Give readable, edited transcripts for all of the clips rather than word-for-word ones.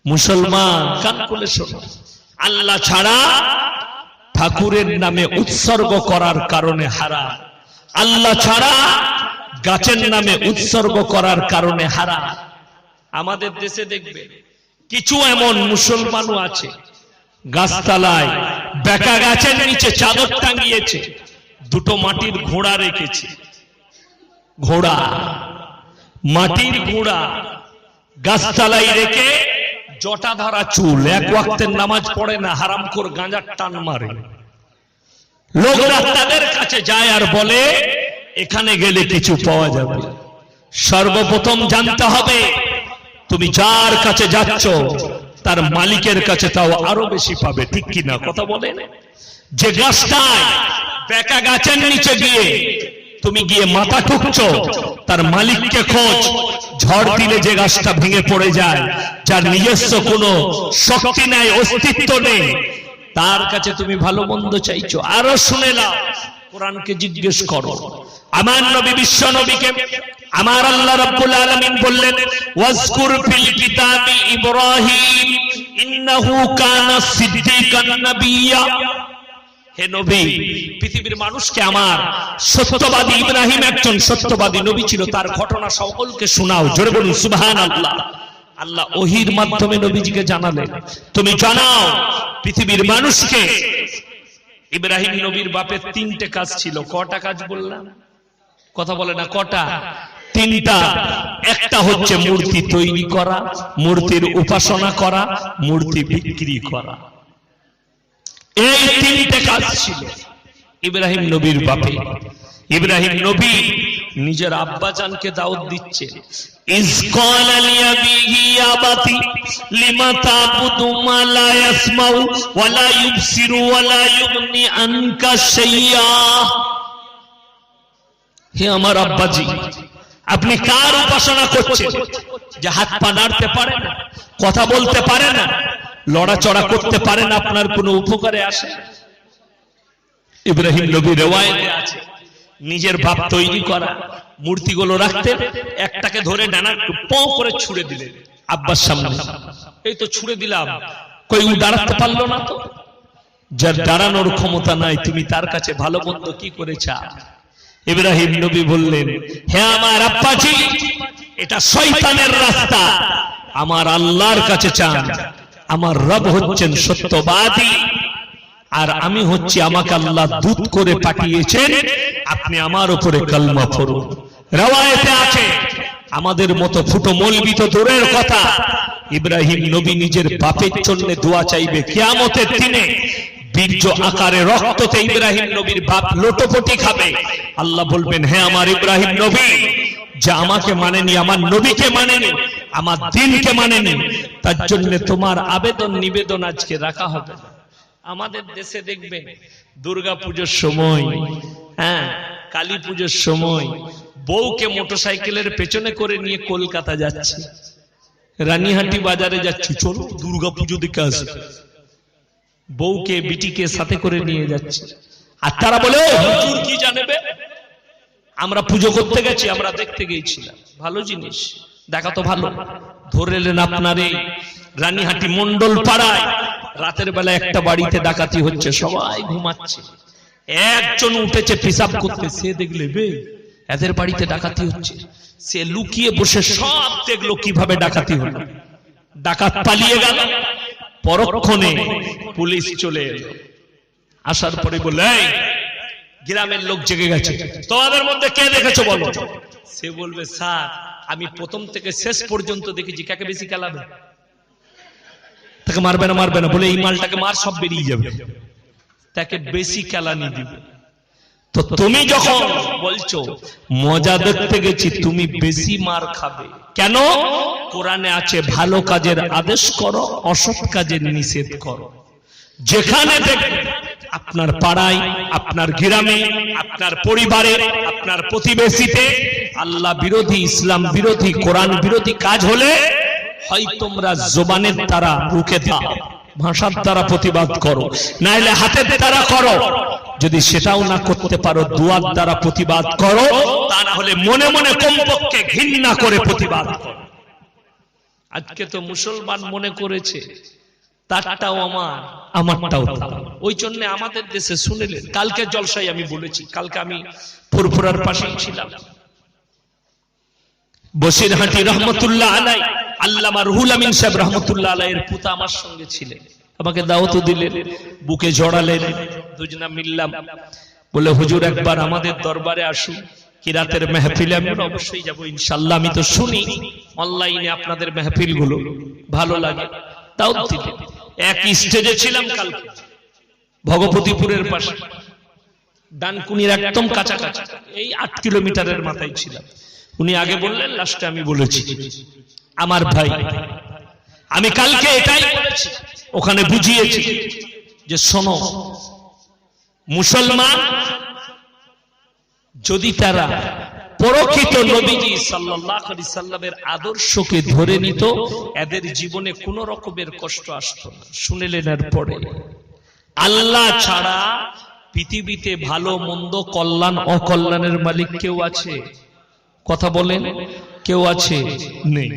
মুসলমান কান খুলে শোনো, আল্লাহ ছাড়া ঠাকুরের নামে উৎসর্গ করার কারণে হারাম, আল্লাহ ছাড়া গাছের নামে উৎসর্গ করার কারণে হারাম। আমাদের দেশে দেখবে কিছু এমন মুসলমানও আছে গাছতলায় বেকা গাছের নিচে চাদর টাঙিয়েছে, দুটো মাটির ঘোড়া রেখেছে, ঘোড়া মাটির ঘোড়া গাছতলায় রেখে জটা ধরা চুল, এক ওয়াক্তের নামাজ পড়ে না, হারামখোর গাঁজার টান মারে। লোকরা তাদের কাছে যায় আর বলে এখানে গেলে কিছু পাওয়া যাবে। সর্বপ্রথম জানতে হবে তুমি যার কাছে যাচ্ছ তার মালিকের কাছে তাও আরো বেশি পাবে, ঠিক কিনা কথা বলেন? যে গাছটায় বেকা গাছের নিচে গিয়ে তুমি গিয়ে মাথা ঠুকছো তার মালিককে খোঁজ, ঝড় দিলে যে গাছটা ভেঙে পড়ে যায়, যার নিজস্ব কোনো শক্তি নাই, অস্তিত্ব নেই, তার কাছে তুমি ভালো মন্দ চাইছো। আরো শুনে নাও, কোরআনকে জিজ্ঞেস করো। আমার নবী বিশ্ব নবীকে আমার আল্লাহ রাব্বুল আলামিন বললেন ওয়াজকুর ফিল কিতাবি ইব্রাহিম ইন্নাহু কানা সিদ্দিকান নাবিয়্যা। হে নবী, পৃথিবীর মানুষকে আমার সত্যবাদী ইব্রাহিম একজন সত্যবাদী নবী ছিল, তার ঘটনা সকলকে শোনাও। জোরে বলুন সুবহানাল্লাহ। আল্লাহ ওহীর মাধ্যমে নবীজিকে জানালেন, তুমি জানাও পৃথিবীর মানুষকে ইব্রাহিম নবীর বাপের তিনটে কাজ ছিল। কটা কাজ বললাম? কথা বলে না, কটা? তিনটা। একটা হচ্ছে মূর্তি তৈরি করা, মূর্তির উপাসনা করা, মূর্তি বিক্রি করা। এই তিনটে কাজ ছিল ইব্রাহিম নবীর বাপে। ইব্রাহিম নবী নিজের আব্বাজানকে দাওয়াত দিচ্ছে, ইজ ক্বালা লিআবিহি ইয়া বাতি লিমা তা'বুদু মা লা ইয়াসমাউ ওয়া লা ইউবসিরু ওয়া লা ইউগনি আনকা শাইয়্যা। হে আমার আব্বাজি, আপনি কার উপাসনা করছেন যে হাত পা নাড়তে পারে না, কথা বলতে পারে না, লড়াচড়া করতে পারে না, আপনার কোনো উপকারে আসে? ইব্রাহিম নবী রিওয়ায়েতে আছে নিজের বাপ তৈরি করা মূর্তিগুলো রাখতেন, একটাকে ধরে ডানা পঁ করে ছুঁড়ে দিলেন আব্বার সামনে। এই তো ছুঁড়ে দিলাম, কই ও দাঁড়াতে পারলো না। তো যার দাঁড়ানোর ক্ষমতা নাই তুমি তার কাছে ভালো মন্দ কি করে চাও? ইব্রাহিম নবী বললেন, হে আমার আব্বাজি, এটা শয়তানের রাস্তা, আমার আল্লাহর কাছে চান। আমার রব হচ্ছেন সত্যবাদী, আর আমি হচ্ছি আমাকে আল্লাহ দূত করে পাঠিয়েছেন, আপনি আমার উপরে কালমা পড়ুন। riwayate আছে আমাদের মতো ফুটো মৌলবি তো দূরের কথা, ইব্রাহিম নবী নিজের বাপের জন্য দোয়া চাইবে কিয়ামতের দিনে। বীর্য আকারে রক্ততে ইব্রাহিম নবীর বাপ লোটপটি খাবে। আল্লাহ বলবেন, হে আমার ইব্রাহিম নবী, যা আমাকে মানেনি, আমার নবীকে মানেনি, আমার দ্বীনকে মানেনি, তার জন্য তোমার আবেদন নিবেদন আজকে রাখা হবে। আমাদের দেশে দেখবে দুর্গা পূজার সময়, হ্যাঁ কালী পূজার সময় বউকে মোটরসাইকেলের পেছনে করে নিয়ে কলকাতা যাচ্ছে, রানীহাটি বাজারে যাচ্ছে, চলো দুর্গা পুজো দেখে আসি। বউকে বিটিকে সাথে করে নিয়ে যাচ্ছে, আর তারা বলে হুজুর কি জানেবে, আমরা পুজো করতে গেছি, আমরা দেখতে গিয়েছিলাম। ভালো জিনিস, দেখা তো ভালো। ধরে এলেন আপনার এই রানীহাটি মন্ডল পাড়ায় রাতের বেলা একটা বাড়িতে ডাকাতি হচ্ছে, সবাই ঘুমাচ্ছে, একজন উঠেছে পেশাব করতে, সে দেখলে বে এদের বাড়িতে ডাকাতি হচ্ছে, সে লুকিয়ে বসে সব দেখলো কিভাবে ডাকাতি হলো। ডাকাত পালিয়ে গেল, পরক্ষণে পুলিশ চলে এলো, আসার পরে বলে, এই গ্রামের লোক জেগে গেছে, তোমাদের মধ্যে কে দেখেছো বলো। সে বলবে, স্যার আমি প্রথম থেকে শেষ পর্যন্ত দেখেছি। কাকে বেশি খেলাবে? তাকে মারবে না, মারবে না বলে এই মালটাকে মার, সব বেরিয়ে যাবে, তাকে বেশি কেলানি দিবে। তো তুমি যখন বলছো মজা দেখতে গেছি, তুমি বেশি মার খাবে। কেন? কোরআনে আছে ভালো কাজের আদেশ করো, অসৎ কাজের নিষেধ করো। যেখানে দেখবে আপনার পাড়ায়, আপনার গ্রামে, আপনার পরিবারে, আপনার প্রতিবেশীতে আল্লাহ বিরোধী, ইসলাম বিরোধী, কোরআন বিরোধী কাজ হলে হয় তোমরা জবানের দ্বারা রুখে দাও, ভাষার দ্বারা প্রতিবাদ করো, নাইলে হাতের দ্বারা করো। যদি সেটাও না করতে পারো, দুয়ার দ্বারা প্রতিবাদ করো, তা না হলে মনে মনে কমপক্ষে ঘৃণা করে প্রতিবাদ করো। আজকে তো মুসলমান মনে করেছে তারটাও আমার, আমারটাও তার। ওই জন্য আমাদের দেশে শুনলেন, কালকে জলসায় আমি বলেছি, কালকে আমি ফুরফুরার পাশেই ছিলাম, বসিরহাটি রহমতুল্লাহ আলাই, আল্লামা রুহুল আমিন সাহেব রহমতুল্লাহ আলাইয়ের পুতা আমার সঙ্গে ছিলেন। আমাকে দাওয়াত দিলেন, বুকে জড়ালেন, দুজনা মিললাম, বলে হুজুর একবার আমাদের দরবারে আসুন, কিরাতের মেহফিলে। আমি অবশ্যই যাব ইনশাআল্লাহ, আমি তো শুনি অনলাইনে আপনাদের মেহফিল গুলো ভালো লাগে। দাওয়াত দিলেন, এক স্টেজে ছিলাম কালকে ভগবতীপুরের পাশে, ডানকুনির একদম কাছাকাছি, এই 8 কিলোমিটারের মাথায় ছিলাম। উনি আগে বললেন, লাস্টে আমি বলেছি, আমার ভাই আমি কালকে এটাই বলেছি, ওখানে বুঝিয়েছি যে শোনো, মুসলমান যদি তারা প্রকৃত নবীজি সাল্লাল্লাহু আলাইহি সাল্লামের আদর্শকে ধরে নিত, এদের জীবনে কোনো রকমের কষ্ট আসতো না। শুনলেন, এরপরে আল্লাহ ছাড়া পৃথিবীতে ভালো মন্দ কল্যাণ অকল্যাণের মালিক কেউ আছে? কথা বলেন, কেউ আছে? নেই।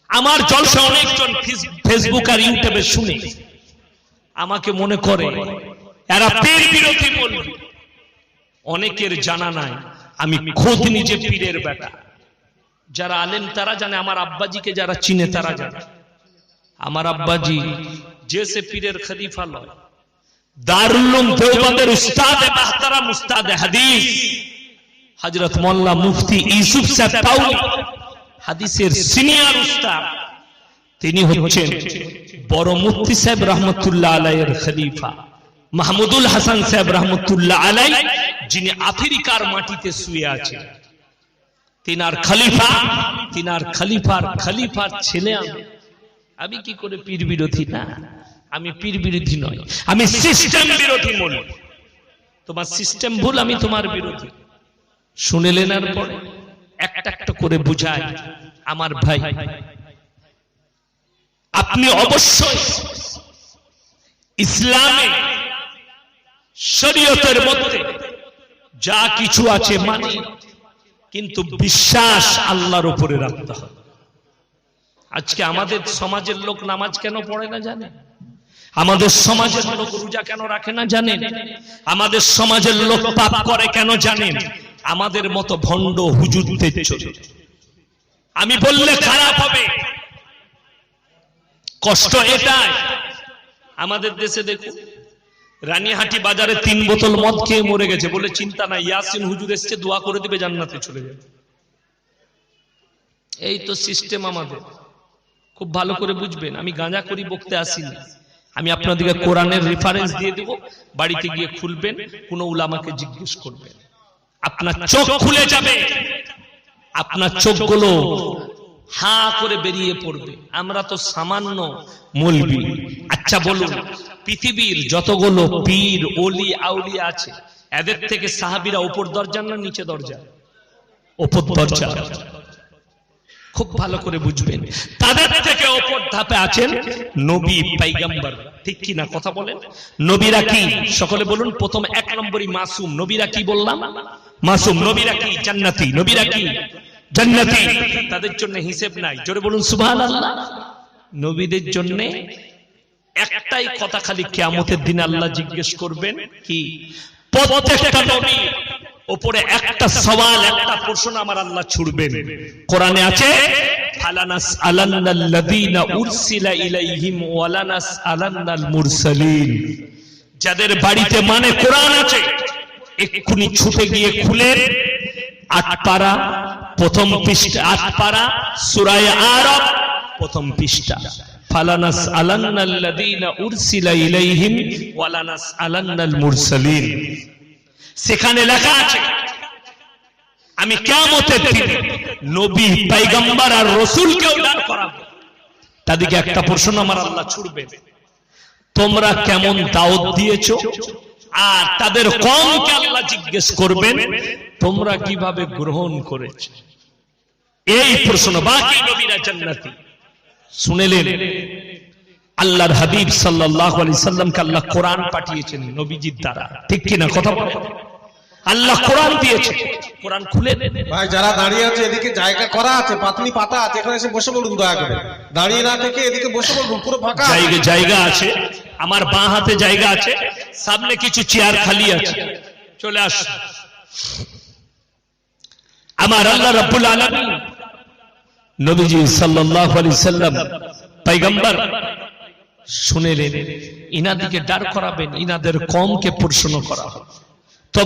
আমার জলসা অনেকজন ফেসবুক আর ইউটিউবে শুনে আমাকে মনে করে এরা পীর বিরোধী বলবে। অনেকের জানা নাই আমি খোদ নিজে পীরের বেটা। যারা আলেম তারা জানে, আমার আব্বাজিকে যারা চিনে তারা জানে, আমার আব্বাজি যে সে পীরের খলিফা লয়, দারুল উলুম দেওবন্দের উস্তাদ মুহতারাম উস্তাদ হাদিস হযরত মোল্লা মুফতি ইউসুফ সাহেব পাউলি, হাদিসের সিনিয়র উস্তাদ, তিনি হচ্ছেন বড় মুফতি সাহেব রহমতুল্লাহ আলাইহির খলিফা মাহমুদুল হাসান সাহেব রহমতুল্লাহ আলাইহি, যিনি আফ্রিকার মাটিতে শুয়ে আছেন। তিনার খলিফা, তিনার খলিফার ছেলে আমি কি করে পীর বিরোধী? না, আমি পীর বিরোধী নয়, আমি সিস্টেম বিরোধী মনে। তোমার সিস্টেম ভুল, আমি তোমার বিরোধী। শুনলেন, আর পরে একটা একটা করে বুঝাই। আমার ভাই, আপনি অবশ্যই ইসলামে শরীয়তের মধ্যে যা কিছু আছে মানে, কিন্তু বিশ্বাস আল্লাহর উপরে রাখতে হবে। আজকে আমাদের সমাজের লোক নামাজ কেন পড়ে না জানেন? আমাদের সমাজের লোক রোজা কেন রাখে না জানেন? আমাদের সমাজের লোক পাপ করে কেন জানেন? আমাদের মতো ভণ্ড হুজুরদের জন্য। আমি বললে খারাপ হবে, কষ্ট এটাই। আমাদের দেশে দেখুন, রানীহাটি বাজারে 3 বোতল মদ খেয়ে মরে গেছে, বলে চিন্তা নাই, ইয়াসিন হুজুর এসছে, দোয়া করে দিবে, জান্নাতে চলে যাবে। এই তো সিস্টেম আমাদের। খুব ভালো করে বুঝবেন, আমি গাঁজা করি বকতে আসিনি, আমি আপনাদেরকে কোরআনের রেফারেন্স দিয়ে দেব, বাড়িতে গিয়ে খুলবেন, কোন উলামাকে জিজ্ঞেস করবেন, আপনার চোখ খুলে যাবে, আপনার চোখগুলো হা করে বেরিয়ে পড়বে। আমরা তো সামান্য মৌলবি। আচ্ছা বলুন, পৃথিবীর যতগুলো পীর ওলি আউলিয়া আছে, এদের থেকে সাহাবীরা উপর দরজা না নিচে দরজা? উপর দরজা। খুব ভালো করে বুঝবেন, তাদের থেকে উপর ধাপে আছেন নবী পয়গম্বর। ঠিক কি না? কথা বলেন। নবীরা কি? সকলে বলুন। প্রথম 1 নম্বরই মাসুম। নবীরা কি বললাম? মাসুম। নবীরা কি? জান্নাতি। নবীরা কি? জান্নাতি। তাদের জন্য হিসেব নাই। জোরে বলুন সুবহানাল্লাহ। নবীদের জন্য একটাই কথা, খালি কিয়ামতের দিন আল্লাহ জিজ্ঞেস করবেন কি? প্রত্যেকটা নবী উপরে একটা সওয়াল, একটা প্রশ্ন আমার আল্লাহ ছুড়বেন। কোরআনে আছে, ফালানাস আলান্নাল্লাযীনা উরসিলা ইলাইহিম ওয়ালানাস আলান্নাল মুরসালিন। যাদের বাড়িতে মানে কোরআন আছে, এক্ষুনি ছুটে গিয়ে খুলেন 8 পারা প্রথম পৃষ্ঠা, 8 পারা সূরা আরাফ প্রথম পৃষ্ঠা। ফালানাস আলান্নাল্লাযীনা উরসিলা ইলাইহিম ওয়ালানাস আলান্নাল মুরসালিন। সেখানে লেখা আছে, আমি কিয়ামতের দিনে নবী পয়গম্বর আর রাসূলকেও দাঁড় করাবো। তাদেরকে একটা প্রশ্ন আমার আল্লাহ ছুড়বেন, তোমরা কেমন দাওয়াত দিয়েছো? আর তাদের কওমকে আল্লাহ জিজ্ঞেস করবেন, তোমরা কিভাবে গ্রহণ করেছো? এই প্রশ্ন। বাকি নবীরা জান্নাতি। শুনলেন, আল্লাহর হাবিব সাল্লাল্লাহু আলাইহি সাল্লামকে আল্লাহ কোরআন পাঠিয়েছেন নবীজির দ্বারা। ঠিক কি না? কথা বলেন। আল্লাহ কোরআন দিয়েছে, কোরআন খুলে দেন। ভাই যারা দাঁড়িয়ে আছে এদিকে জায়গা করা আছে, পাতলি পাতা আছে, এখানে এসে বসে বলুন দয়া করে, দাঁড়িয়ে না থেকে এদিকে বসে বলুন, পুরো ফাঁকা জায়গা আছে, আমার বাঁ হাতে জায়গা আছে, সামনে কিছু চেয়ার খালি আছে, চলে আসুন। আমার আল্লাহ রাব্বুল আলামিন নবীজি সাল্লাল্লাহু আলাইহি সাল্লাম পয়গম্বর শুনেলেন, ইনাদিকে দাঁড় করাবেন, ইনাদের কমকে প্রশ্ন করা হবে।